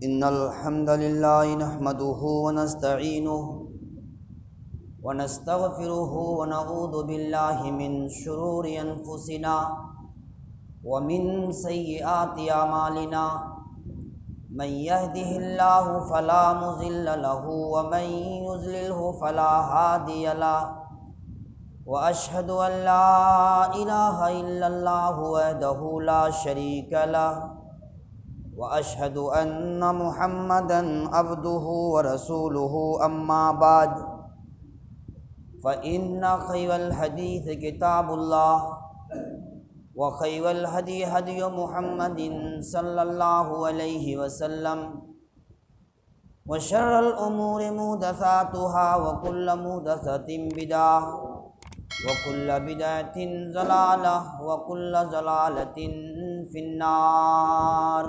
إن الحمد لله نحمده ونستعينه ونستغفره ونعوذ بالله من شرور أنفسنا ومن سيئات أعمالنا من يهده الله فلا مضل له ومن يضلله فلا هادي له وأشهد أن لا إله إلا الله وحده لا شريك له وأشهد أن محمدًا عبده ورسوله أما بعد فإن خير الحديث كتاب الله وخير الهدي هدي محمد صلى الله عليه وسلم وشر الأمور محدثاتها وكل محدثة بدعة وكل بدعة ضلالة وكل ضلالة في النار.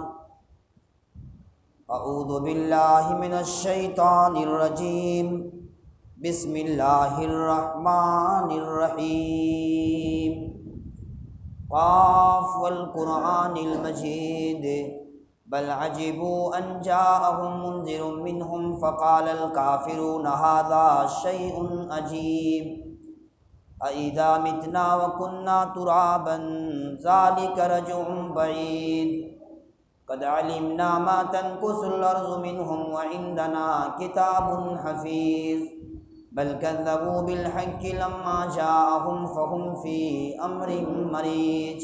اعوذ باللہ من الشیطان الرجیم بسم اللہ الرحمن الرحیم قاف والقرآن المجید بل عجبوا ان جاءهم منذر منهم فقال الكافرون هذا شيء عجيب أإذا متنا وكنا ترابا ذلك رجع بعيد قد علمنا ما تنقص الأرض منهم وعندنا كتاب حفيظ بل كذبوا بالحق لما جاءهم فهم في أمر مريج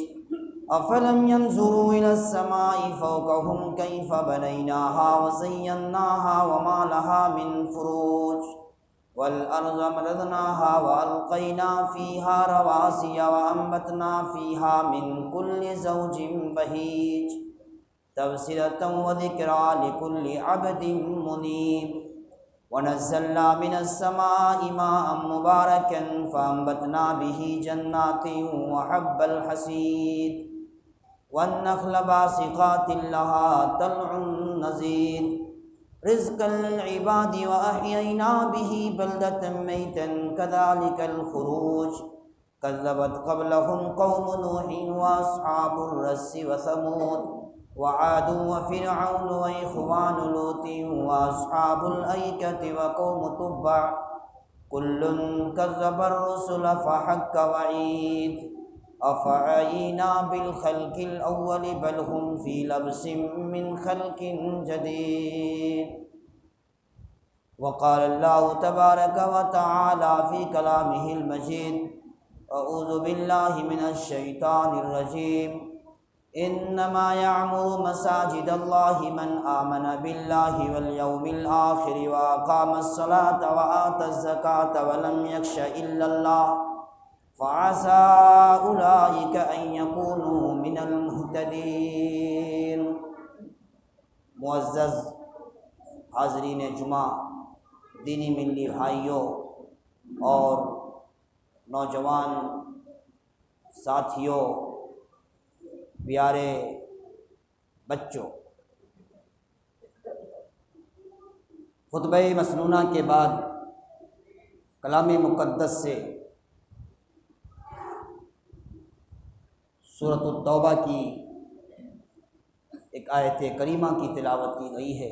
أفلم ينظروا إلى السماء فوقهم كيف بنيناها وزيناها وما لها من فروج والأرض مددناها وألقينا فيها رواسي وأنبتنا فيها من كل زوج بهيج تبصرة وذكرى لكل عبد منيب ونزلنا من السماء ماء مباركا فأنبتنا به جنات وحب الحصيد والنخل باسقات لها طلع نضيد رزقا للعباد وأحيينا به بلدة ميتا كذلك الخروج كذبت قبلهم قوم نوح وأصحاب الرس وثمود وعاد وفرعون وإخوان لوط وأصحاب الأيكة وقوم تبع كل كذب الرسل فحق وعيد أفعينا بالخلق الأول بل هم في لبس من خلق جديد. وقال الله تبارك وتعالى في كلامه المجيد أعوذ بالله من الشيطان الرجيم انما يعمر مساجد الله من آمن بالله واليوم الآخر وأقام الصلاة وآتى الزكاة ولم يخش إلا الله فعسى أولئك أن يكونوا من المهتدين. معزز حاضرین جمعہ، دینی ملی بھائیوں اور نوجوان ساتھیوں، پیارے بچوں، خطبہ مسنونہ کے بعد کلام مقدس سے سورۃ التوبہ کی ایک آیت کریمہ کی تلاوت کی گئی ہے.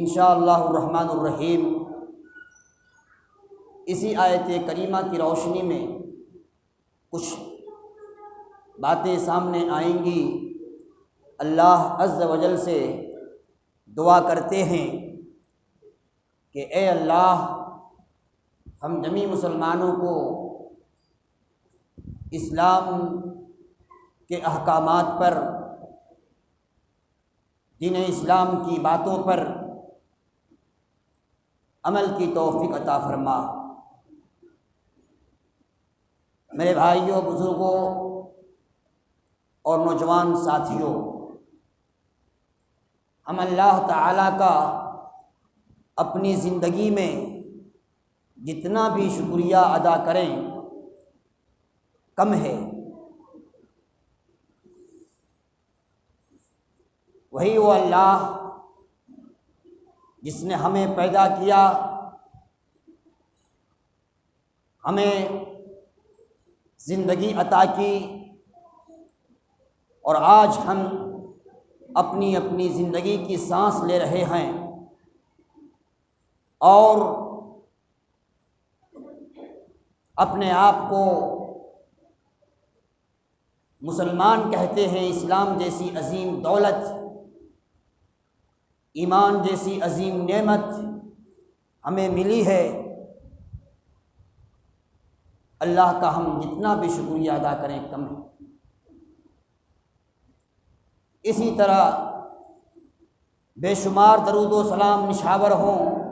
انشاءاللہ الرحمن الرحیم اسی آیت کریمہ کی روشنی میں کچھ باتیں سامنے آئیں گی. اللہ عز و جل سے دعا کرتے ہیں کہ اے اللہ، ہم جمیع مسلمانوں کو اسلام کے احکامات پر، دین اسلام کی باتوں پر عمل کی توفیق عطا فرما. میرے بھائیوں، بزرگوں اور نوجوان ساتھیوں، ہم اللہ تعالیٰ کا اپنی زندگی میں جتنا بھی شکریہ ادا کریں کم ہے. وہی وہ اللہ جس نے ہمیں پیدا کیا، ہمیں زندگی عطا کی، اور آج ہم اپنی اپنی زندگی کی سانس لے رہے ہیں اور اپنے آپ کو مسلمان کہتے ہیں، اسلام جیسی عظیم دولت، ایمان جیسی عظیم نعمت ہمیں ملی ہے، اللہ کا ہم جتنا بھی شکریہ ادا کریں کم ہے۔ اسی طرح بے شمار درود و سلام نشاور ہوں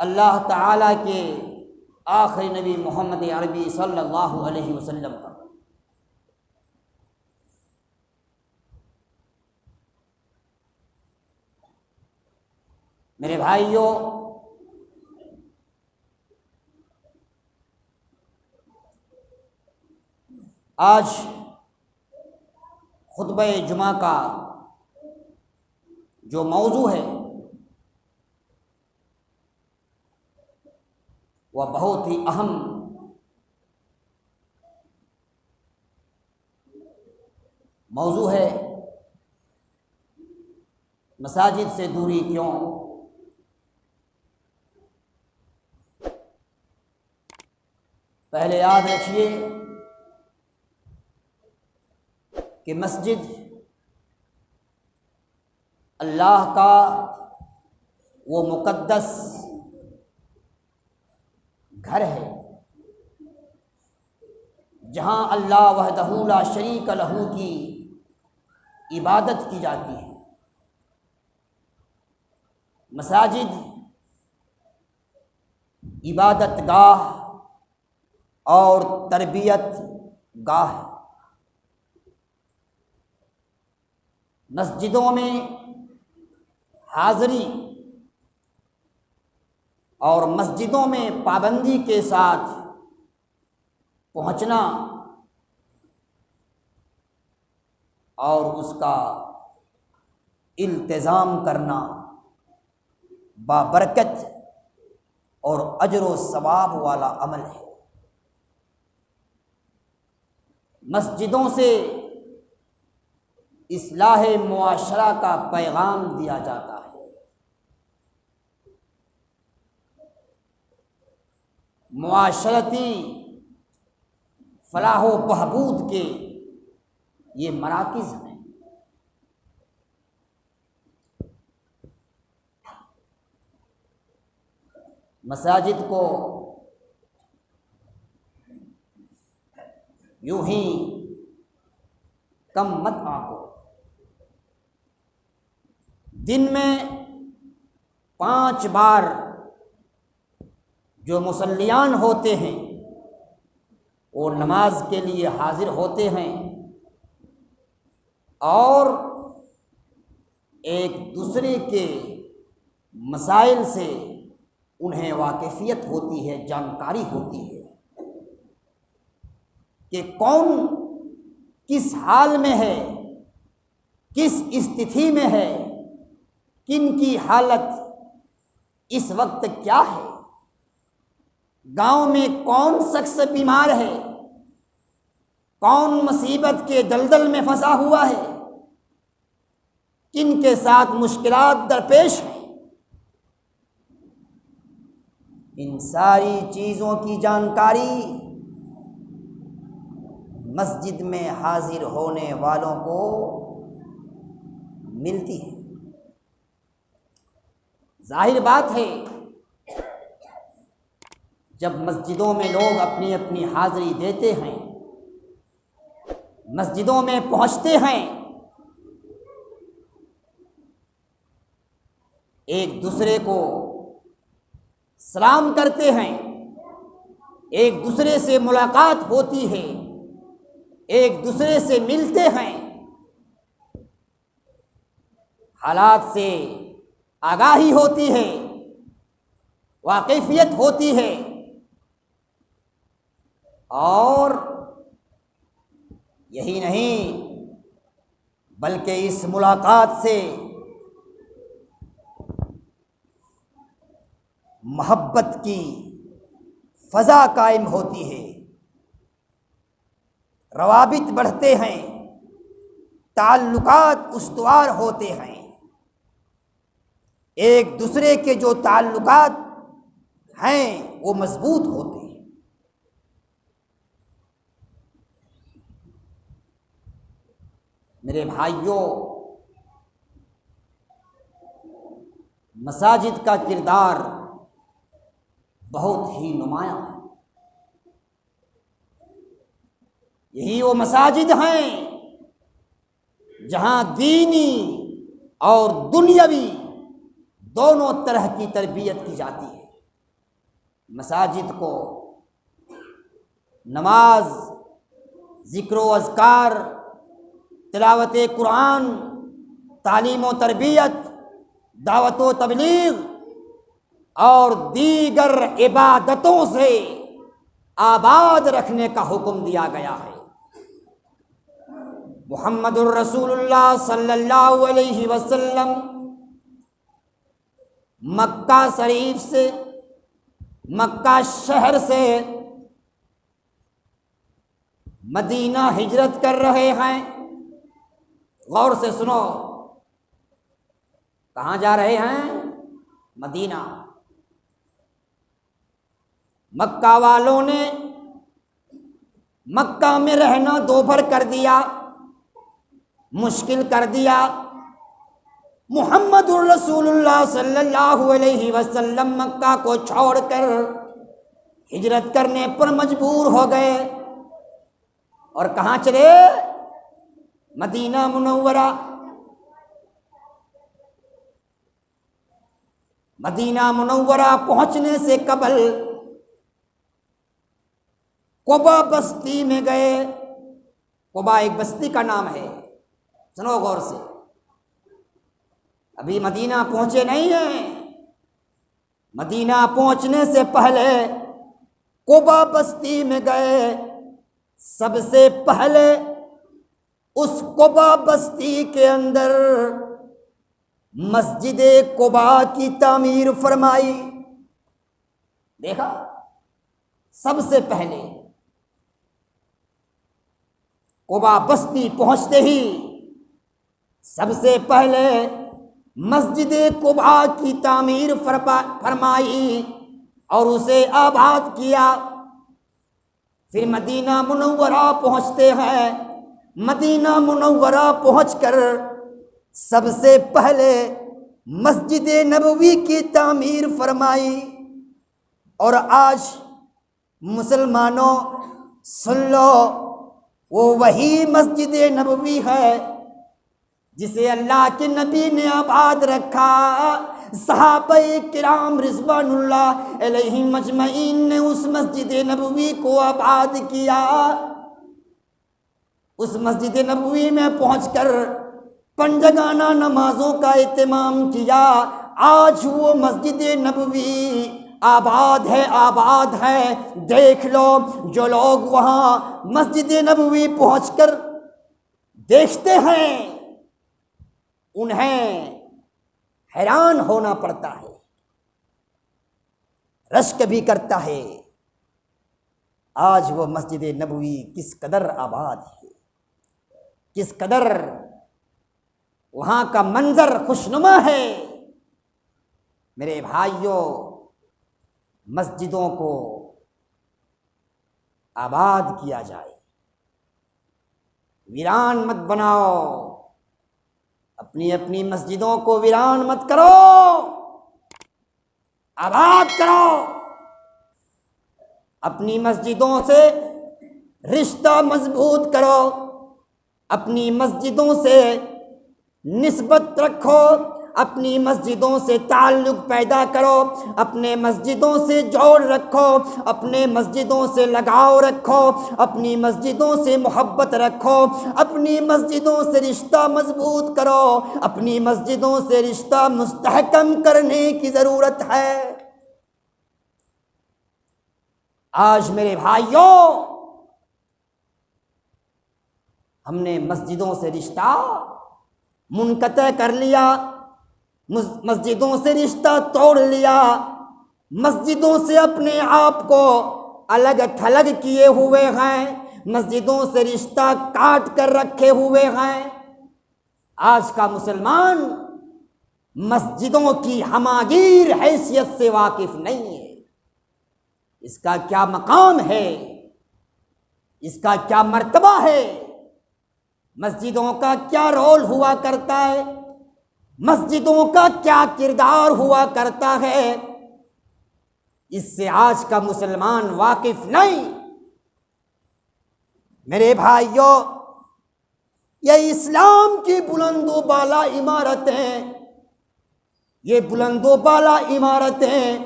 اللہ تعالیٰ کے آخری نبی محمد عربی صلی اللہ علیہ وسلم پر۔ میرے بھائیوں، آج خطبہ جمعہ کا جو موضوع ہے وہ بہت ہی اہم موضوع ہے۔ مساجد سے دوری کیوں؟ پہلے یاد رکھیے کہ مسجد اللہ کا وہ مقدس گھر ہے جہاں اللہ وحدہ لا شریک لہ کی عبادت کی جاتی ہے۔ مساجد عبادت گاہ اور تربیت گاہ ہے۔ مسجدوں میں حاضری اور مسجدوں میں پابندی کے ساتھ پہنچنا اور اس کا التزام کرنا بابرکت اور اجر و ثواب والا عمل ہے۔ مسجدوں سے اصلاح معاشرہ کا پیغام دیا جاتا ہے۔ معاشرتی فلاح و بہبود کے یہ مراکز ہیں۔ مساجد کو یوں ہی کم مت آنکو۔ دن میں 5 بار جو مصلیان ہوتے ہیں وہ نماز کے لیے حاضر ہوتے ہیں اور ایک دوسرے کے مسائل سے انہیں واقفیت ہوتی ہے، جانکاری ہوتی ہے کہ کون کس حال میں ہے، کس استھتی میں ہے، کن کی حالت اس وقت کیا ہے، گاؤں میں کون شخص بیمار ہے، کون مصیبت کے دلدل میں پھنسا ہوا ہے، کن کے ساتھ مشکلات درپیش ہیں۔ ان ساری چیزوں کی جانکاری مسجد میں حاضر ہونے والوں کو ملتی ہے۔ ظاہر بات ہے جب مسجدوں میں لوگ اپنی اپنی حاضری دیتے ہیں، مسجدوں میں پہنچتے ہیں، ایک دوسرے کو سلام کرتے ہیں، ایک دوسرے سے ملاقات ہوتی ہے، ایک دوسرے سے ملتے ہیں، حالات سے آگاہی ہوتی ہے، واقفیت ہوتی ہے، اور یہی نہیں بلکہ اس ملاقات سے محبت کی فضا قائم ہوتی ہے، روابط بڑھتے ہیں، تعلقات استوار ہوتے ہیں، ایک دوسرے کے جو تعلقات ہیں وہ مضبوط ہوتے ہیں۔ میرے بھائیوں، مساجد کا کردار بہت ہی نمایاں ہے۔ یہی وہ مساجد ہیں جہاں دینی اور دنیاوی دونوں طرح کی تربیت کی جاتی ہے۔ مساجد کو نماز، ذکر و اذکار، تلاوت قرآن، تعلیم و تربیت، دعوت و تبلیغ اور دیگر عبادتوں سے آباد رکھنے کا حکم دیا گیا ہے۔ محمد الرسول اللہ صلی اللہ علیہ وسلم مکہ شریف سے، مکہ شہر سے مدینہ ہجرت کر رہے ہیں۔ غور سے سنو، کہاں جا رہے ہیں؟ مدینہ۔ مکہ والوں نے مکہ میں رہنا دوبھر کر دیا، مشکل کر دیا۔ محمد الرسول اللہ صلی اللہ علیہ وسلم مکہ کو چھوڑ کر ہجرت کرنے پر مجبور ہو گئے، اور کہاں چلے؟ مدینہ منورہ۔ مدینہ منورہ پہنچنے سے قبل قبا بستی میں گئے۔ قبا ایک بستی کا نام ہے، سنو غور سے، ابھی مدینہ پہنچے نہیں ہیں۔ مدینہ پہنچنے سے پہلے قبا بستی میں گئے۔ سب سے پہلے اس قبا بستی کے اندر مسجد قبا کی تعمیر فرمائی۔ دیکھا، سب سے پہلے قبا بستی پہنچتے ہی سب سے پہلے مسجد قبا کی تعمیر فرمائی اور اسے آباد کیا۔ پھر مدینہ منورہ پہنچتے ہیں۔ مدینہ منورہ پہنچ کر سب سے پہلے مسجد نبوی کی تعمیر فرمائی۔ اور آج مسلمانوں سن لو، وہ وہی مسجد نبوی ہے جسے اللہ کے نبی نے آباد رکھا۔ صحابہ کرام رضوان اللہ علیہم مجمعین نے اس مسجد نبوی کو آباد کیا۔ اس مسجد نبوی میں پہنچ کر پنجگانہ نمازوں کا اہتمام کیا۔ آج وہ مسجد نبوی آباد ہے، آباد ہے۔ دیکھ لو، جو لوگ وہاں مسجد نبوی پہنچ کر دیکھتے ہیں انہیں حیران ہونا پڑتا ہے، رشک بھی کرتا ہے۔ آج وہ مسجد نبوی کس قدر آباد ہے، کس قدر وہاں کا منظر خوشنما ہے۔ میرے بھائیوں، مسجدوں کو آباد کیا جائے، ویران مت بناؤ۔ اپنی اپنی مسجدوں کو ویران مت کرو، آباد کرو۔ اپنی مسجدوں سے رشتہ مضبوط کرو، اپنی مسجدوں سے نسبت رکھو، اپنی مسجدوں سے تعلق پیدا کرو، اپنے مسجدوں سے جوڑ رکھو، اپنے مسجدوں سے لگاؤ رکھو، اپنی مسجدوں سے محبت رکھو، اپنی مسجدوں سے رشتہ مضبوط کرو، اپنی مسجدوں سے رشتہ مستحکم کرنے کی ضرورت ہے۔ آج میرے بھائیوں، ہم نے مسجدوں سے رشتہ منقطع کر لیا، مسجدوں سے رشتہ توڑ لیا، مسجدوں سے اپنے آپ کو الگ تھلگ کیے ہوئے ہیں، مسجدوں سے رشتہ کاٹ کر رکھے ہوئے ہیں۔ آج کا مسلمان مسجدوں کی ہماگیر حیثیت سے واقف نہیں ہے، اس کا کیا مقام ہے، اس کا کیا مرتبہ ہے، مسجدوں کا کیا رول ہوا کرتا ہے، مسجدوں کا کیا کردار ہوا کرتا ہے، اس سے آج کا مسلمان واقف نہیں۔ میرے بھائیوں، یہ اسلام کی بلند و بالا عمارتیں، یہ بلند و بالا عمارتیں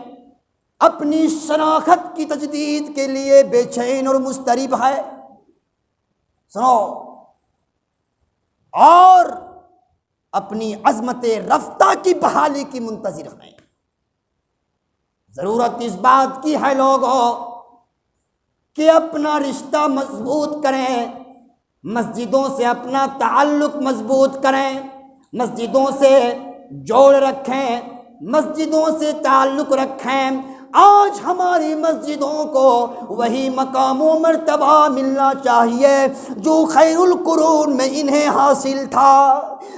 اپنی شناخت کی تجدید کے لیے بے چین اور مضطرب ہے، سنو، اور اپنی عظمت رفتہ کی بحالی کی منتظر ہیں۔ ضرورت اس بات کی ہے لوگوں کہ اپنا رشتہ مضبوط کریں، مسجدوں سے اپنا تعلق مضبوط کریں، مسجدوں سے جوڑ رکھیں، مسجدوں سے تعلق رکھیں۔ آج ہماری مسجدوں کو وہی مقام و مرتبہ ملنا چاہیے جو خیر القرون میں انہیں حاصل تھا،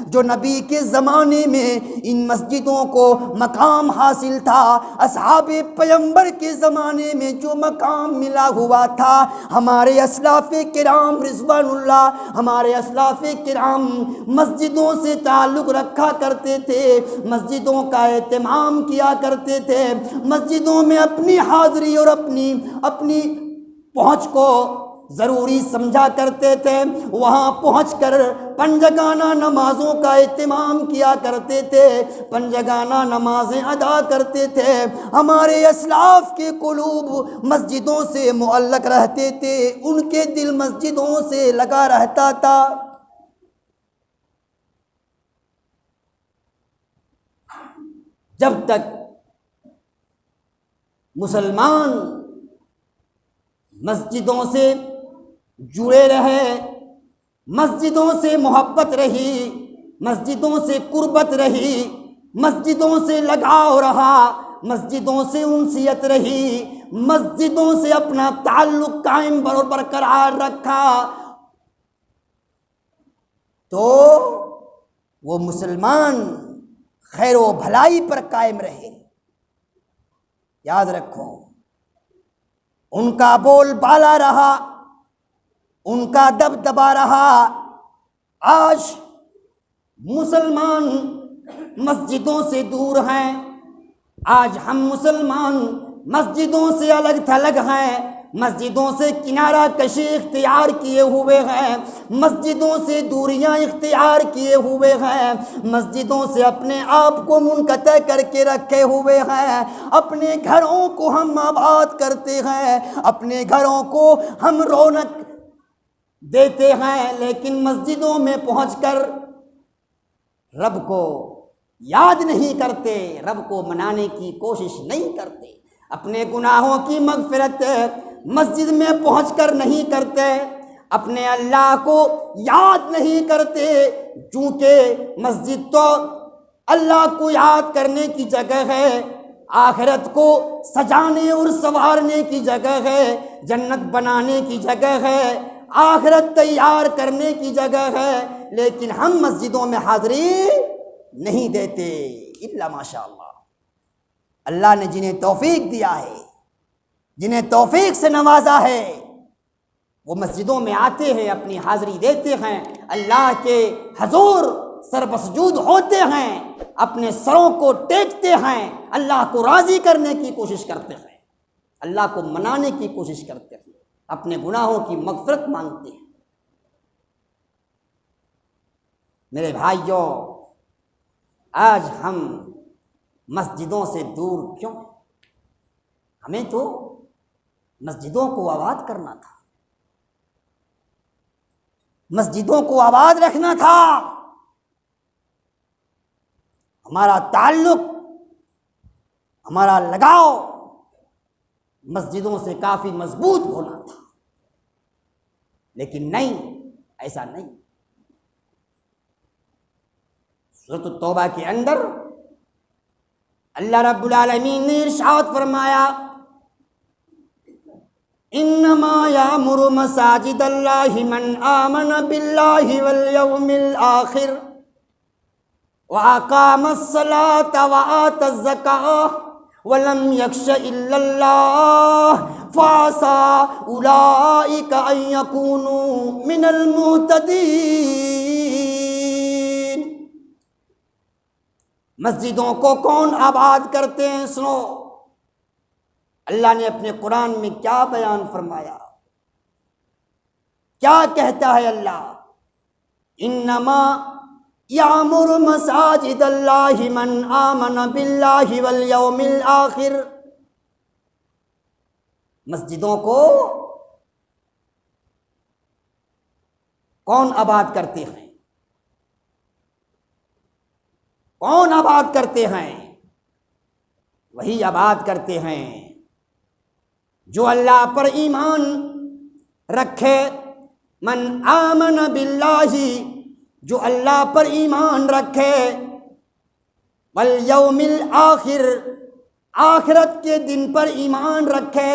جو نبی کے زمانے میں ان مسجدوں کو مقام حاصل تھا، اصحاب پیغمبر کے زمانے میں جو مقام ملا ہوا تھا۔ ہمارے اسلاف کرام رضوان اللہ، ہمارے اسلاف کرام مسجدوں سے تعلق رکھا کرتے تھے، مسجدوں کا اہتمام کیا کرتے تھے، مسجدوں میں اپنی حاضری اور اپنی پہنچ کو ضروری سمجھا کرتے تھے، وہاں پہنچ کر پنجگانہ نمازوں کا اہتمام کیا کرتے تھے، پنجگانہ نمازیں ادا کرتے تھے۔ ہمارے اسلاف کے قلوب مسجدوں سے معلق رہتے تھے، ان کے دل مسجدوں سے لگا رہتا تھا۔ جب تک مسلمان مسجدوں سے جڑے رہے، مسجدوں سے محبت رہی، مسجدوں سے قربت رہی، مسجدوں سے لگاؤ رہا، مسجدوں سے انسیت رہی، مسجدوں سے اپنا تعلق قائم اور برقرار رکھا، تو وہ مسلمان خیر و بھلائی پر قائم رہے۔ یاد رکھو، ان کا بول بالا رہا، ان کا دبدبا رہا۔ آج مسلمان مسجدوں سے دور ہیں، آج ہم مسلمان مسجدوں سے الگ تھلگ ہیں، مسجدوں سے کنارہ کشی اختیار کیے ہوئے ہیں، مسجدوں سے دوریاں اختیار کیے ہوئے ہیں، مسجدوں سے اپنے آپ کو منقطع کر کے رکھے ہوئے ہیں، اپنے گھروں کو ہم آباد کرتے ہیں، اپنے گھروں کو ہم رونق دیتے ہیں، لیکن مسجدوں میں پہنچ کر رب کو یاد نہیں کرتے، رب کو منانے کی کوشش نہیں کرتے، اپنے گناہوں کی مغفرت مسجد میں پہنچ کر نہیں کرتے، اپنے اللہ کو یاد نہیں کرتے، چونکہ مسجد تو اللہ کو یاد کرنے کی جگہ ہے، آخرت کو سجانے اور سنوارنے کی جگہ ہے، جنت بنانے کی جگہ ہے، آخرت تیار کرنے کی جگہ ہے، لیکن ہم مسجدوں میں حاضری نہیں دیتے الا ماشاء اللہ۔ اللہ نے جنہیں توفیق دیا ہے، جنہیں توفیق سے نوازا ہے، وہ مسجدوں میں آتے ہیں، اپنی حاضری دیتے ہیں، اللہ کے حضور سر بسجود ہوتے ہیں، اپنے سروں کو ٹیکتے ہیں، اللہ کو راضی کرنے کی کوشش کرتے ہیں، اللہ کو منانے کی کوشش کرتے ہیں، اپنے گناہوں کی مغفرت مانگتے ہیں۔ میرے بھائیوں، آج ہم مسجدوں سے دور کیوں؟ ہمیں تو مسجدوں کو آباد کرنا تھا، مسجدوں کو آباد رکھنا تھا، ہمارا تعلق، ہمارا لگاؤ مسجدوں سے کافی مضبوط ہونا تھا، لیکن نہیں، ایسا نہیں۔ سورۃ التوبہ کے اندر اللہ رب العالمین نے ارشاد فرمایا، انما یامر مساجد اللہ من آمن باللہ والیوم الآخر واقام الصلاة وآتى الزکاة ولم یخش الا اللہ فعسى اولئک ان یکونوا من المہتدین۔ مسجدوں کو کون آباد کرتے ہیں؟ سنو اللہ نے اپنے قرآن میں کیا بیان فرمایا، کیا کہتا ہے اللہ؟ انما یامر مساجد اللہ من آمن باللہ والیوم الآخر۔ مسجدوں کو کون آباد کرتے ہیں؟ کون آباد کرتے ہیں؟ وہی آباد کرتے ہیں جو اللہ پر ایمان رکھے، من آمن باللہ، جو اللہ پر ایمان رکھے، والیوم الآخر، آخرت کے دن پر ایمان رکھے،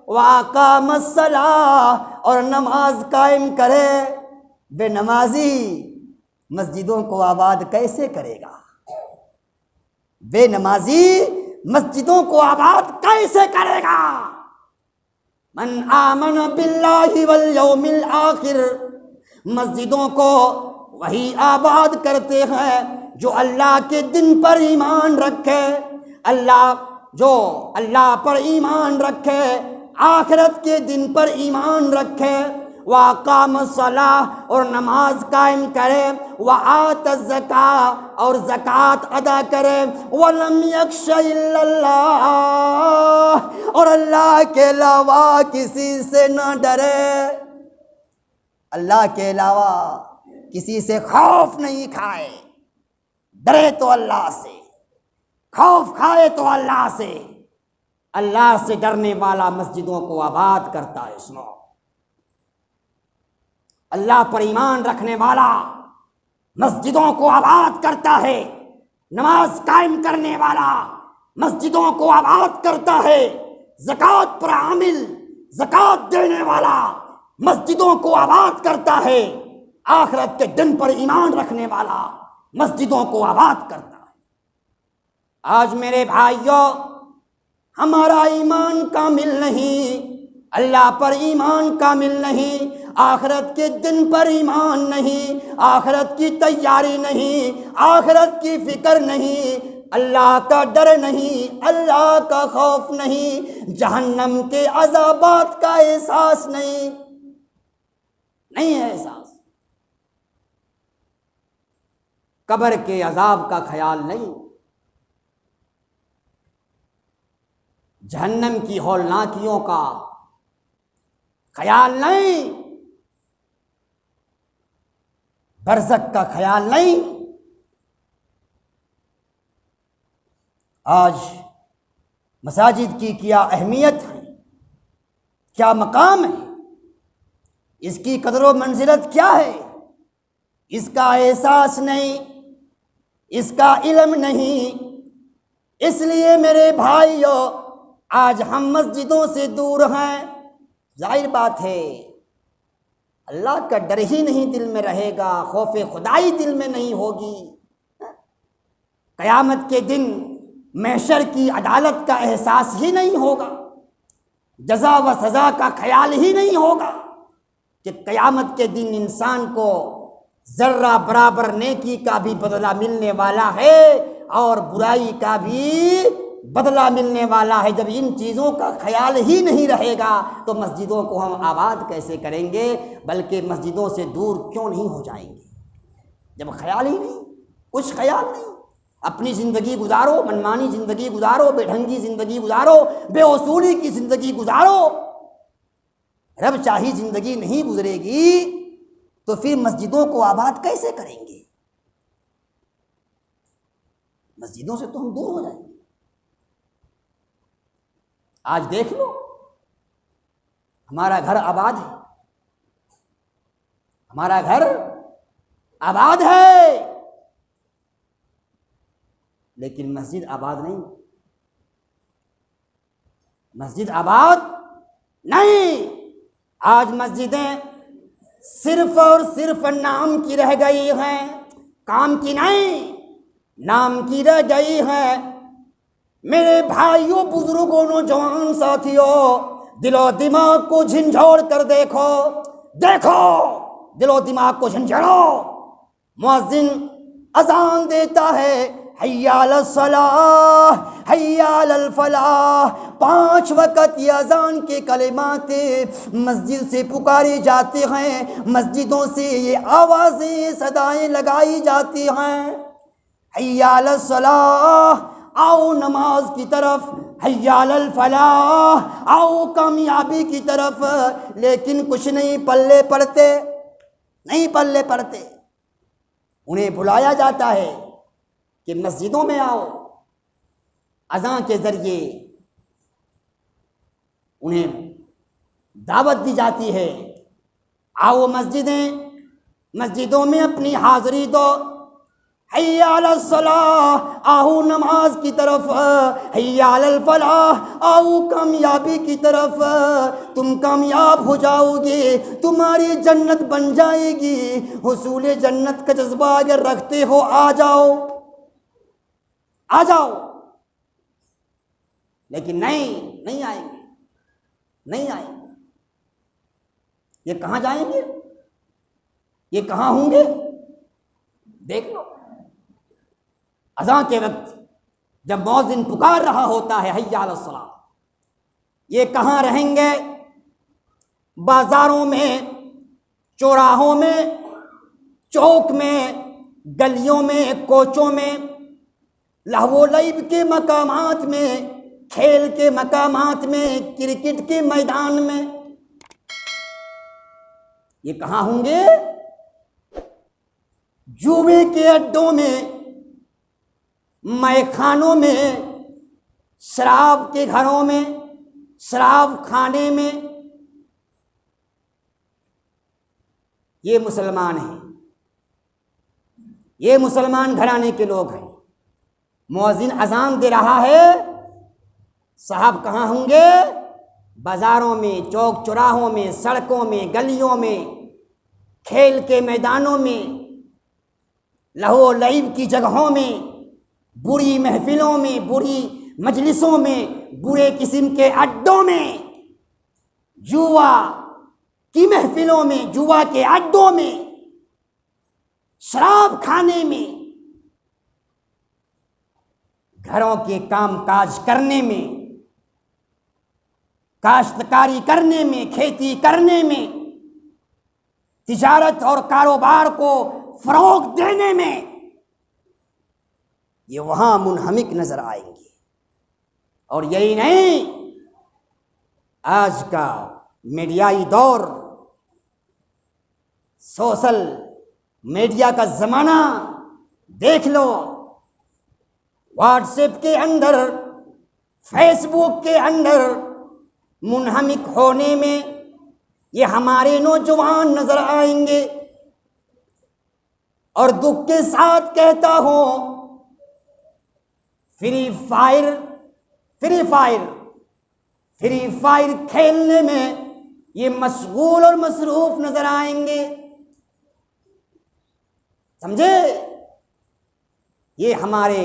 واقام الصلاۃ، اور نماز قائم کرے۔ بے نمازی مسجدوں کو آباد کیسے کرے گا؟ بے نمازی مسجدوں کو آباد کیسے کرے گا؟ من آمن باللہ والیوم الآخر، مسجدوں کو وہی آباد کرتے ہیں جو اللہ کے دن پر ایمان رکھے، جو اللہ پر ایمان رکھے، آخرت کے دن پر ایمان رکھے، واقام الصلاۃ، اور نماز قائم کرے، وآت الزکاۃ، اور زکوٰۃ ادا کرے، ولم یخش الا اللہ، اور اللہ کے علاوہ کسی سے نہ ڈرے، اللہ کے علاوہ کسی سے خوف نہیں کھائے، ڈرے تو اللہ سے، خوف کھائے تو اللہ سے۔ اللہ سے ڈرنے والا مسجدوں کو آباد کرتا ہے۔ سنو، اللہ پر ایمان رکھنے والا مسجدوں کو آباد کرتا ہے، نماز قائم کرنے والا مسجدوں کو آباد کرتا ہے، زکوٰۃ پر عامل، زکوٰۃ دینے والا مسجدوں کو آباد کرتا ہے، آخرت کے دن پر ایمان رکھنے والا مسجدوں کو آباد کرتا ہے۔ آج میرے بھائیوں، ہمارا ایمان کامل نہیں، اللہ پر ایمان کامل نہیں، آخرت کے دن پر ایمان نہیں، آخرت کی تیاری نہیں، آخرت کی فکر نہیں، اللہ کا ڈر نہیں، اللہ کا خوف نہیں، جہنم کے عذابات کا احساس نہیں ہے احساس، قبر کے عذاب کا خیال نہیں، جہنم کی ہولناکیوں کا خیال نہیں، برزخ کا خیال نہیں۔ آج مساجد کی کیا اہمیت ہے، کیا مقام ہے، اس کی قدر و منزلت کیا ہے، اس کا احساس نہیں، اس کا علم نہیں۔ اس لیے میرے بھائیوں، آج ہم مسجدوں سے دور ہیں، ظاہر بات ہے اللہ کا ڈر ہی نہیں دل میں رہے گا، خوف خدائی دل میں نہیں ہوگی، قیامت کے دن محشر کی عدالت کا احساس ہی نہیں ہوگا، جزا و سزا کا خیال ہی نہیں ہوگا کہ قیامت کے دن انسان کو ذرہ برابر نیکی کا بھی بدلہ ملنے والا ہے اور برائی کا بھی بدلہ ملنے والا ہے۔ جب ان چیزوں کا خیال ہی نہیں رہے گا تو مسجدوں کو ہم آباد کیسے کریں گے، بلکہ مسجدوں سے دور کیوں نہیں ہو جائیں گے؟ جب خیال ہی نہیں، کچھ خیال نہیں، اپنی زندگی گزارو، منمانی زندگی گزارو، بے ڈھنگی زندگی گزارو، بے اصولی کی زندگی گزارو، رب چاہی زندگی نہیں گزرے گی تو پھر مسجدوں کو آباد کیسے کریں گے؟ مسجدوں سے تو ہم دور ہو جائیں گے۔ آج دیکھ لو، ہمارا گھر آباد ہے، ہمارا گھر آباد ہے، لیکن مسجد آباد نہیں۔ مسجد آباد نہیں، آج مسجدیں صرف اور صرف نام کی رہ گئی ہیں، کام کی نہیں، نام کی رہ گئی ہے۔ میرے بھائیوں، بزرگوں، نوجوان ساتھیوں، دل و دماغ کو جھنجھوڑ کر دیکھو، دل و دماغ کو جھنجھوڑو۔ مؤذن اذان دیتا ہے، حی علی الصلاۃ حی علی الفلاح، 5 وقت یہ اذان کے کلمات مسجد سے پکارے جاتے ہیں، مسجدوں سے یہ آوازیں صدائیں لگائی جاتی ہیں، حی علی الصلاۃ، آؤ نماز کی طرف، حی علی الفلاح، آؤ کامیابی کی طرف، لیکن کچھ نہیں پلے پڑتے، نہیں پلے پڑتے۔ انہیں بلایا جاتا ہے کہ مسجدوں میں آؤ، اذان کے ذریعے انہیں دعوت دی جاتی ہے، آؤ مسجدوں میں اپنی حاضری دو، حی علی الصلاۃ، آؤ نماز کی طرف، حی علی الفلاح، آؤ کامیابی کی طرف، تم کامیاب ہو جاؤ گے، تمہاری جنت بن جائے گی، حصول جنت کا جذبہ اگر رکھتے ہو آ جاؤ، آ جاؤ۔ لیکن نہیں آئیں گے، نہیں آئیں گے۔ یہ کہاں جائیں گے؟ یہ کہاں ہوں گے؟ دیکھ لو، اذان کے وقت جب مؤذن پکار رہا ہوتا ہے حی علی الصلاۃ، یہ کہاں رہیں گے؟ بازاروں میں، چوراہوں میں، چوک میں، گلیوں میں، کوچوں میں، لہو و لعب کے مقامات میں، کھیل کے مقامات میں، کرکٹ کے میدان میں، یہ کہاں ہوں گے؟ جوئے کے اڈوں میں، میخانوں میں، شراب کے گھروں میں، شراب خانے میں۔ یہ مسلمان ہیں، یہ مسلمان گھرانے کے لوگ ہیں۔ مؤذن اذان دے رہا ہے، صاحب کہاں ہوں گے؟ بازاروں میں، چوک چوراہوں میں، سڑکوں میں، گلیوں میں، کھیل کے میدانوں میں، لہو و لعب کی جگہوں میں، بری محفلوں میں، بری مجلسوں میں، برے قسم کے اڈوں میں، جوا کی محفلوں میں، جوا کے اڈوں میں، شراب کھانے میں، گھروں کے کام کاج کرنے میں، کاشتکاری کرنے میں، کھیتی کرنے میں، تجارت اور کاروبار کو فروغ دینے میں، یہ وہاں منہمک نظر آئیں گے۔ اور یہی نہیں، آج کا میڈیائی دور، سوشل میڈیا کا زمانہ دیکھ لو، واٹس ایپ کے اندر، فیس بک کے اندر منہمک ہونے میں یہ ہمارے نوجوان نظر آئیں گے۔ اور دکھ کے ساتھ کہتا ہوں، فری فائر کھیلنے میں یہ مشغول اور مصروف نظر آئیں گے، سمجھے؟ یہ ہمارے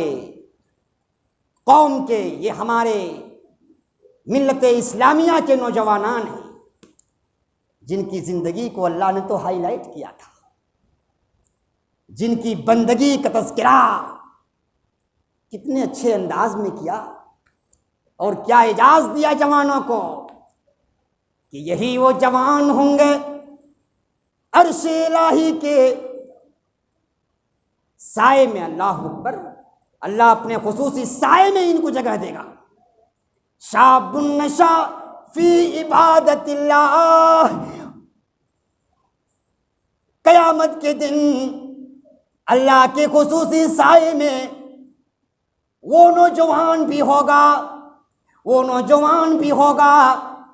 قوم کے، یہ ہمارے ملت اسلامیہ کے نوجوانان ہیں، جن کی زندگی کو اللہ نے تو ہائی لائٹ کیا تھا، جن کی بندگی کا تذکرہ کتنے اچھے انداز میں کیا، اور کیا اعزاز دیا جوانوں کو، کہ یہی وہ جوان ہوں گے عرش الہی کے سائے میں، اللہ اکبر، اللہ اپنے خصوصی سائے میں ان کو جگہ دے گا۔ شاب النشا فی عبادت اللہ، قیامت کے دن اللہ کے خصوصی سائے میں وہ نوجوان بھی ہوگا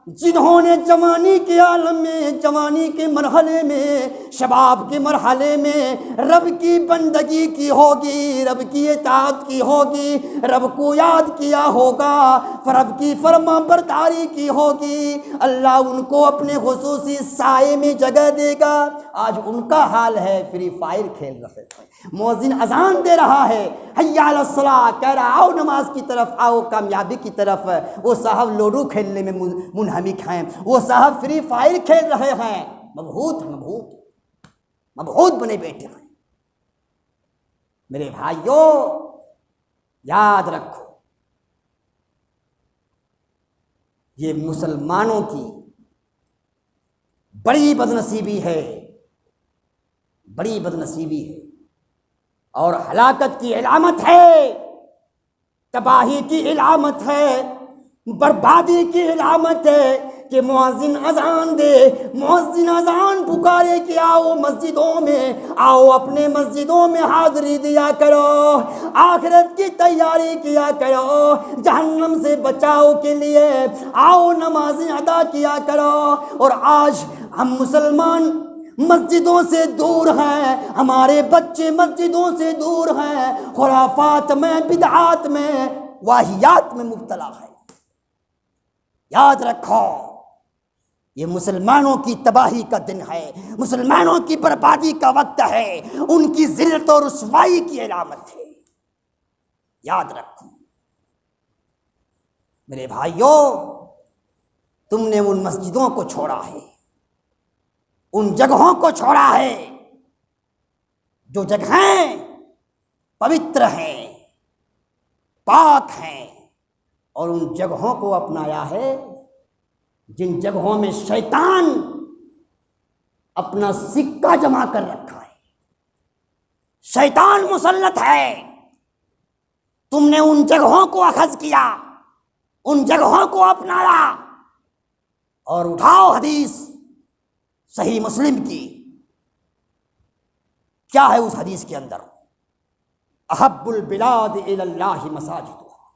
جنہوں نے جوانی کے عالم میں، جوانی کے مرحلے میں، شباب کے مرحلے میں رب کی بندگی کی ہوگی، رب کی اطاعت کی ہوگی، رب کو یاد کیا ہوگا، رب کی فرما برداری کی ہوگی، اللہ ان کو اپنے خصوصی سائے میں جگہ دے گا۔ آج ان کا حال ہے فری فائر کھیل رہے ہیں، مؤذن اذان دے رہا ہے، حی علی الصلاۃ کہہ رہا آؤ نماز کی طرف، آؤ کامیابی کی طرف، وہ صاحب لوڈو کھیلنے میں منہمک ہیں، وہ صاحب فری فائر کھیل رہے ہیں، مبہوت بنے بیٹھے ہیں۔ میرے بھائیوں یاد رکھو، یہ مسلمانوں کی بڑی بدنصیبی ہے، بڑی بدنصیبی ہے اور ہلاکت کی علامت ہے، تباہی کی علامت ہے، بربادی کی علامت ہے کہ مؤذن اذان دے، مؤذن اذان پکارے کہ آؤ مسجدوں میں، آؤ اپنے مسجدوں میں حاضری دیا کرو، آخرت کی تیاری کیا کرو، جہنم سے بچاؤ کے لیے آؤ نمازیں ادا کیا کرو۔ اور آج ہم مسلمان مسجدوں سے دور ہیں، ہمارے بچے مسجدوں سے دور ہیں، خرافات میں، بدعات میں، واہیات میں مبتلا ہے۔ یاد رکھو یہ مسلمانوں کی تباہی کا دن ہے، مسلمانوں کی بربادی کا وقت ہے، ان کی ذلت اور رسوائی کی علامت ہے، یاد رکھو۔ میرے بھائیوں تم نے ان مسجدوں کو چھوڑا ہے، ان جگہوں کو چھوڑا ہے جو جگہیں پوتر ہیں، پاک ہیں، اور ان جگہوں کو اپنایا ہے جن جگہوں میں شیطان اپنا سکہ جمع کر رکھا ہے، شیطان مسلط ہے۔ تم نے ان جگہوں کو اخذ کیا، ان جگہوں کو اپنایا، اور اٹھاؤ حدیث صحیح مسلم کی، کیا ہے اس حدیث کے اندر؟ احب البلاد الی اللہ مساجدها،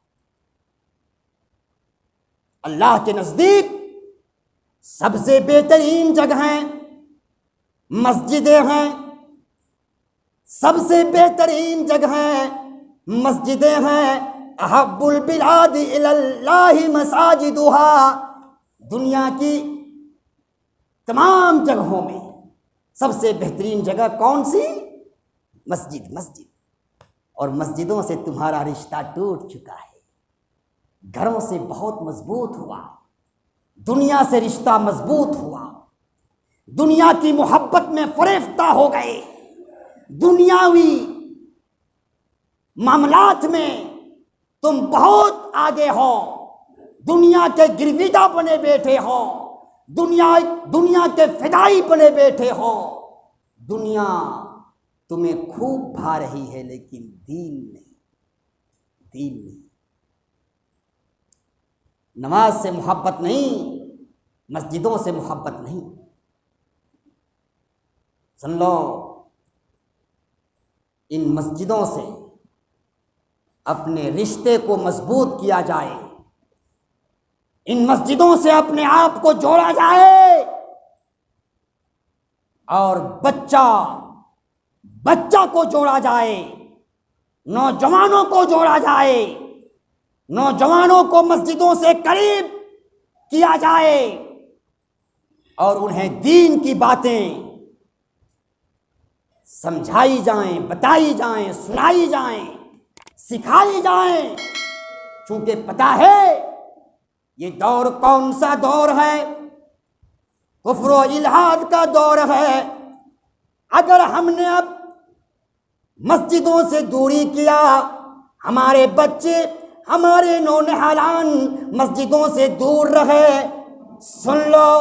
اللہ کے نزدیک سب سے بہترین جگہیں مسجدیں ہیں، سب سے بہترین جگہیں مسجدیں ہیں۔ احب البلاد الی اللہ مساجدها، دنیا کی تمام جگہوں میں سب سے بہترین جگہ کون سی؟ مسجد۔ اور مسجدوں سے تمہارا رشتہ ٹوٹ چکا ہے، گھروں سے بہت مضبوط ہوا، دنیا سے رشتہ مضبوط ہوا، دنیا کی محبت میں فریفتہ ہو گئے، دنیاوی معاملات میں تم بہت آگے ہو، دنیا کے گرویدہ بنے بیٹھے ہو، دنیا کے فدائی بنے بیٹھے ہو، دنیا تمہیں خوب بھا رہی ہے لیکن دین نہیں۔ نماز سے محبت نہیں، مسجدوں سے محبت نہیں۔ سن لو، ان مسجدوں سے اپنے رشتے کو مضبوط کیا جائے، ان مسجدوں سے اپنے آپ کو جوڑا جائے، اور بچہ کو جوڑا جائے، نوجوانوں کو جوڑا جائے، نوجوانوں کو مسجدوں سے قریب کیا جائے، اور انہیں دین کی باتیں سمجھائی جائیں، بتائی جائیں، سنائی جائیں، سکھائی جائیں، چونکہ پتہ ہے یہ دور کون سا دور ہے؟ کفر و الحاد کا دور ہے۔ اگر ہم نے اب مسجدوں سے دوری کیا، ہمارے بچے، ہمارے نونہالان مسجدوں سے دور رہے، سن لو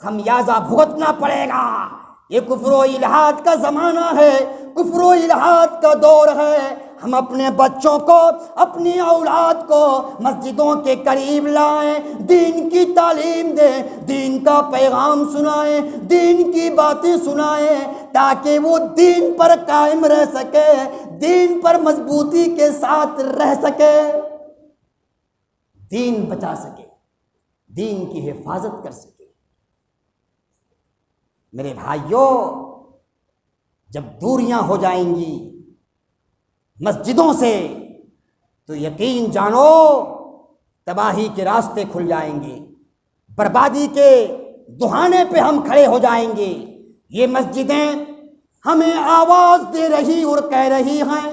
خمیازہ بھگتنا پڑے گا۔ یہ کفر و الحاد کا زمانہ ہے، کفر و الحاد کا دور ہے۔ ہم اپنے بچوں کو، اپنی اولاد کو مسجدوں کے قریب لائیں، دین کی تعلیم دیں، دین کا پیغام سنائیں، دین کی باتیں سنائیں، تاکہ وہ دین پر قائم رہ سکے، دین پر مضبوطی کے ساتھ رہ سکے، دین بچا سکے۔ دین کی حفاظت کر سکے۔ میرے بھائیوں، جب دوریاں ہو جائیں گی مسجدوں سے تو یقین جانو تباہی کے راستے کھل جائیں گے، بربادی کے دہانے پہ ہم کھڑے ہو جائیں گے۔ یہ مسجدیں ہمیں آواز دے رہی اور کہہ رہی ہیں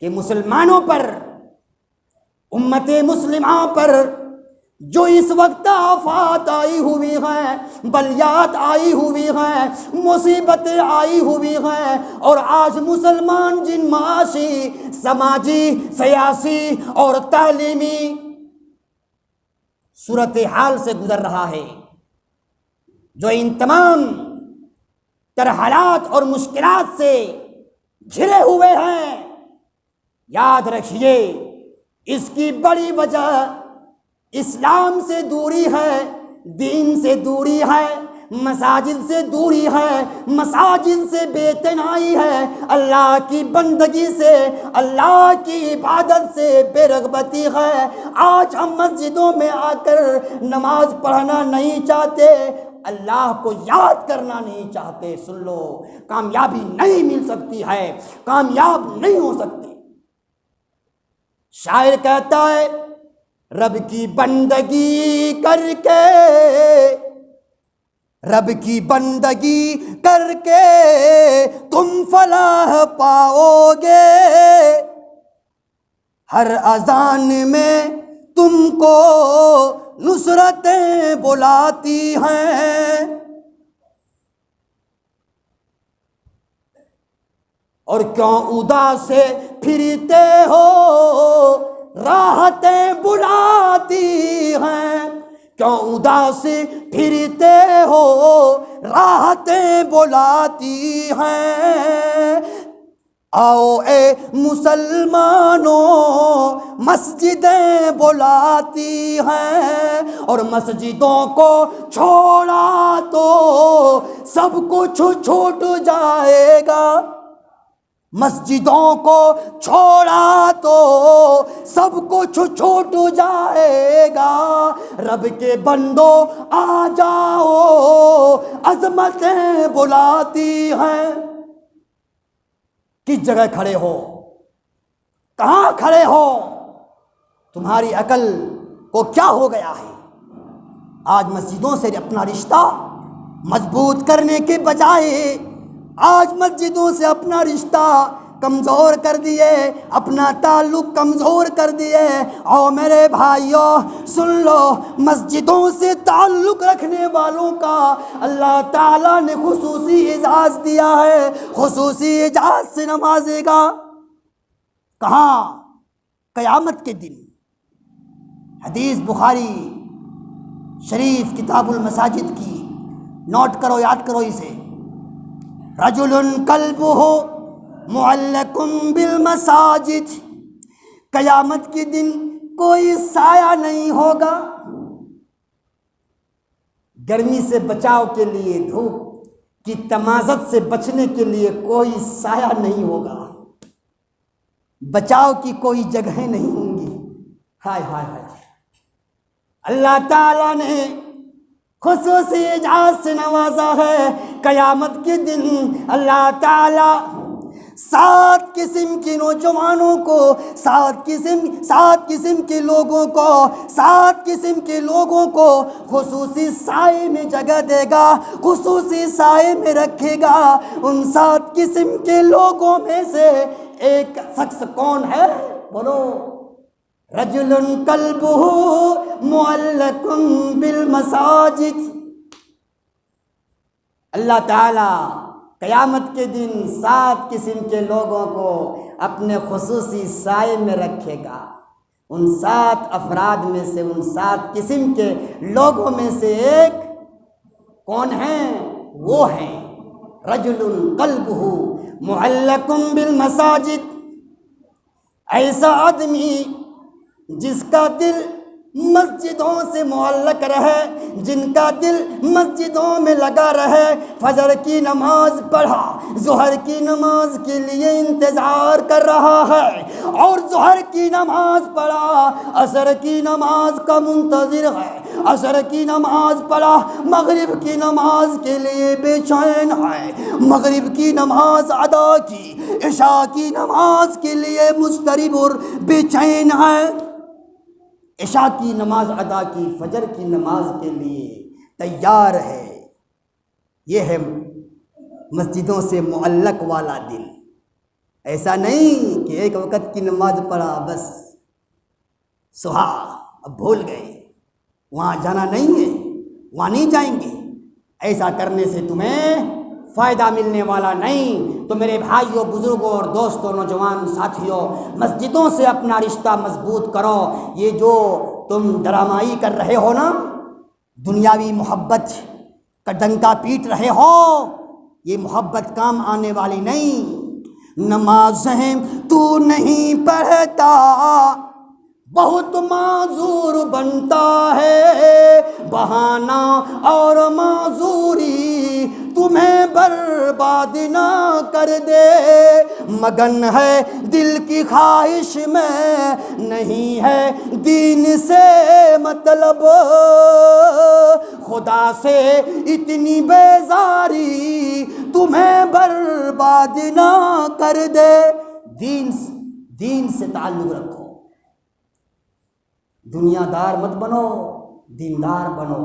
کہ مسلمانوں پر، امت مسلمہ پر جو اس وقت آفات آئی ہوئی ہیں، بلیات آئی ہوئی ہیں، مصیبتیں آئی ہوئی ہیں، اور آج مسلمان جن معاشی، سماجی، سیاسی اور تعلیمی صورتحال سے گزر رہا ہے، جو ان تمام تر حالات اور مشکلات سے گھرے ہوئے ہیں، یاد رکھیے اس کی بڑی وجہ اسلام سے دوری ہے، دین سے دوری ہے، مساجد سے دوری ہے، مساجد سے بے اعتنائی ہے، اللہ کی بندگی سے، اللہ کی عبادت سے بے رغبتی ہے۔ آج ہم مسجدوں میں آ کر نماز پڑھنا نہیں چاہتے، اللہ کو یاد کرنا نہیں چاہتے۔ سن لو، کامیابی نہیں مل سکتی ہے، کامیاب نہیں ہو سکتے۔ شاعر کہتا ہے رب کی بندگی کر کے، رب کی بندگی کر کے تم فلاح پاؤ گے، ہر اذان میں تم کو نصرتیں بلاتی ہیں، اور کیوں اداس سے پھرتے ہو راحتیں بلاتی ہیں، کیوں اداس پھرتے ہو راحتیں بلاتی ہیں۔ آؤ اے مسلمانوں مسجدیں بلاتی ہیں، اور مسجدوں کو چھوڑا تو سب کچھ چھوٹ جائے گا، مسجدوں کو چھوڑا تو سب کچھ چھوٹ جائے گا۔ رب کے بندو آ جاؤ عظمتیں بلاتی ہیں۔ کس جگہ کھڑے ہو؟ کہاں کھڑے ہو؟ تمہاری عقل کو کیا ہو گیا ہے؟ آج مسجدوں سے اپنا رشتہ مضبوط کرنے کے بجائے آج مسجدوں سے اپنا رشتہ کمزور کر دیے، اپنا تعلق کمزور کر دیے۔ اور میرے بھائیوں سن لو، مسجدوں سے تعلق رکھنے والوں کا اللہ تعالیٰ نے خصوصی اعزاز دیا ہے، خصوصی اعزاز سے نوازے گا۔ کہاں؟ قیامت کے دن۔ حدیث بخاری شریف کتاب المساجد کی، نوٹ کرو، یاد کرو اسے۔ رجل قلبہ معلق بالمساجد، قیامت کے دن کوئی سایہ نہیں ہوگا، گرمی سے بچاؤ کے لیے، دھوپ کی تمازت سے بچنے کے لیے کوئی سایہ نہیں ہوگا، بچاؤ کی کوئی جگہیں نہیں ہوں گی۔ ہائے ہائے ہائے، اللہ تعالیٰ نے خصوصی اعزاز سے نوازا ہے۔ قیامت کے دن اللہ تعالیٰ 7 قسم کے نوجوانوں کو، 7 قسم کے لوگوں کو، 7 قسم کے لوگوں کو خصوصی سائے میں جگہ دے گا، خصوصی سائے میں رکھے گا۔ ان 7 قسم کے لوگوں میں سے ایک شخص کون ہے؟ بولو۔ رجل قلبہ معلق بالمساجد۔ اللہ تعالیٰ قیامت کے دن 7 قسم کے لوگوں کو اپنے خصوصی سائے میں رکھے گا۔ ان 7 افراد میں سے، ان 7 قسم کے لوگوں میں سے ایک کون ہیں؟ وہ ہیں رجل قلبہ معلق بالمساجد، ایسا آدمی جس کا دل مسجدوں سے معلق رہے، جن کا دل مسجدوں میں لگا رہے، فجر کی نماز پڑھا، ظہر کی نماز کے لیے انتظار کر رہا ہے، اور ظہر کی نماز پڑھا، عصر کی نماز کا منتظر ہے، عصر کی نماز پڑھا، مغرب کی نماز کے لیے بے چین ہے، مغرب کی نماز ادا کی، عشاء کی نماز کے لیے مضطرب اور بے چین ہے، عشاء کی نماز ادا کی، فجر کی نماز کے لیے تیار ہے۔ یہ ہے مسجدوں سے معلق والا دل۔ ایسا نہیں کہ ایک وقت کی نماز پڑھا بس سہا، اب بھول گئے، وہاں جانا نہیں ہے، وہاں نہیں جائیں گے۔ ایسا کرنے سے تمہیں فائدہ ملنے والا نہیں۔ تو میرے بھائیوں، بزرگوں اور دوستوں، نوجوان ساتھیوں، مسجدوں سے اپنا رشتہ مضبوط کرو۔ یہ جو تم ڈرامائی کر رہے ہو نا، دنیاوی محبت کا ڈنکا پیٹ رہے ہو، یہ محبت کام آنے والی نہیں۔ نمازیں تو نہیں پڑھتا بہت معذور بنتا ہے، بہانہ اور معذوری تمہیں برباد نہ کر دے، مگن ہے دل کی خواہش میں، نہیں ہے دین سے مطلب، خدا سے اتنی بیزاری تمہیں برباد نہ کر دے۔ دین سے تعلق رکھو، دنیا دار مت بنو، دیندار بنو۔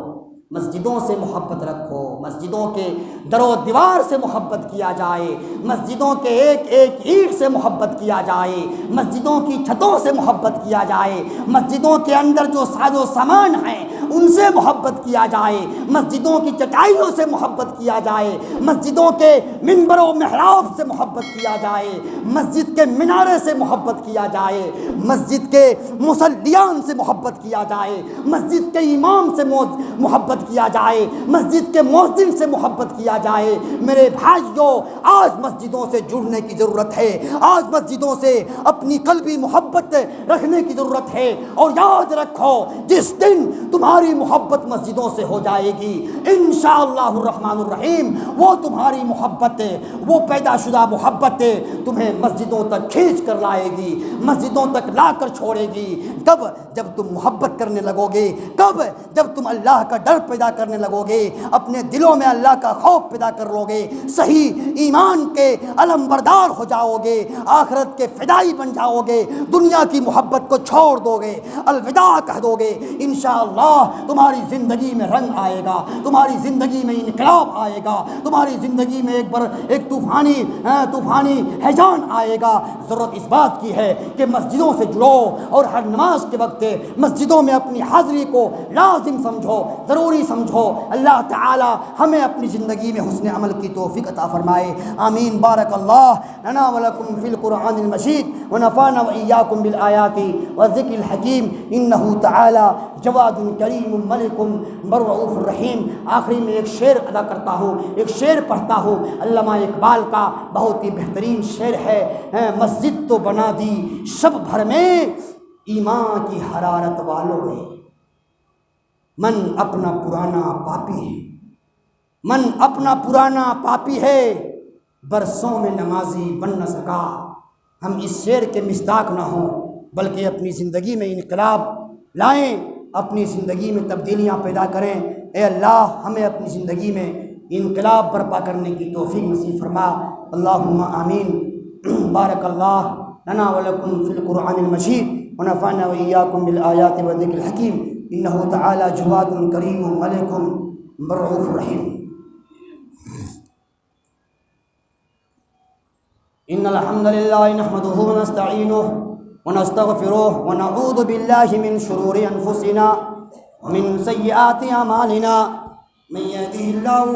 مسجدوں سے محبت رکھو، مسجدوں کے در و دیوار سے محبت کیا جائے، مسجدوں کے ایک ایک اینٹ سے محبت کیا جائے، مسجدوں کی چھتوں سے محبت کیا جائے، مسجدوں کے اندر جو ساز و سامان ہیں ان سے محبت کیا جائے، مسجدوں کی چٹائیوں سے محبت کیا جائے، مسجدوں کے منبر و محراب سے محبت کیا جائے، مسجد کے مینارے سے محبت کیا جائے، مسجد کے مصلیان سے محبت کیا جائے، مسجد کے امام سے محبت کیا جائے، مسجد کے مؤذن سے محبت کیا جائے۔ میرے بھائیوں، آج مسجدوں سے جڑنے کی ضرورت ہے، آج مسجدوں سے اپنی قلبی محبت رکھنے کی ضرورت ہے، اور یاد رکھو جس دن تمہاری محبت مسجدوں سے ہو جائے گی، انشاءاللہ الرحمن الرحیم، وہ تمہاری محبت، وہ پیدا شدہ محبت تمہیں مسجدوں تک کھینچ کر لائے گی، مسجدوں تک لا کر چھوڑے گی۔ کب؟ جب تم محبت کرنے لگو گے، کب؟ جب تم اللہ کا ڈر پیدا کرنے لگو گے، اپنے دلوں میں اللہ کا خوف پیدا کر لو گے، صحیح ایمان کے علم بردار ہو جاؤ گے، آخرت کے فدائی بن جاؤ گے، دنیا کی محبت کو چھوڑ دو گے، الوداع کہہ دو گے، انشاءاللہ تمہاری زندگی میں رنگ آئے گا، تمہاری زندگی میں انقلاب آئے گا، تمہاری زندگی میں ایک طوفانی ہیجان آئے گا۔ ضرورت اس بات کی ہے کہ مسجدوں سے جڑو، اور ہر نماز کے وقت مسجدوں میں اپنی حاضری کو لازم سمجھو، ضروری سمجھو۔ اللہ تعالی ہمیں اپنی زندگی میں حسن عمل کی توفیق عطا فرمائے، آمین۔ بارک اللہ لنا ولکم فی القرآن المجید، ونفعنا وإیاکم بالآیات والذکر الحکیم، انہ تعالی جواد کریم ملک رؤوف الرحیم۔ آخری میں ایک شعر ادا کرتا ہوں، ایک شعر پڑھتا ہوں، علامہ اقبال کا بہت ہی بہترین شعر ہے۔ مسجد تو بنا دی شب بھر میں ایمان کی حرارت والوں نے، من اپنا پرانا پاپی ہے، من اپنا پرانا پاپی ہے، برسوں میں نمازی بن نہ سکا۔ ہم اس شعر کے مصداق نہ ہوں، بلکہ اپنی زندگی میں انقلاب لائیں، اپنی زندگی میں تبدیلیاں پیدا کریں۔ اے اللہ، ہمیں اپنی زندگی میں انقلاب برپا کرنے کی توفیق نصیب فرما، اللہم آمین۔ بارک اللہ لنا ولکم فی القرآن المجید، ونفعنا وإیاکم بالآیات والذکر الحکیم، انہ تعالی جواد کریم ملک رؤوف الرحیم۔ ان الحمد للہ نحمده ونستعینه ونستغفره ونعوذ باللہ من شرور انفسنا ومن سیئات اعمالنا، من یهده اللہ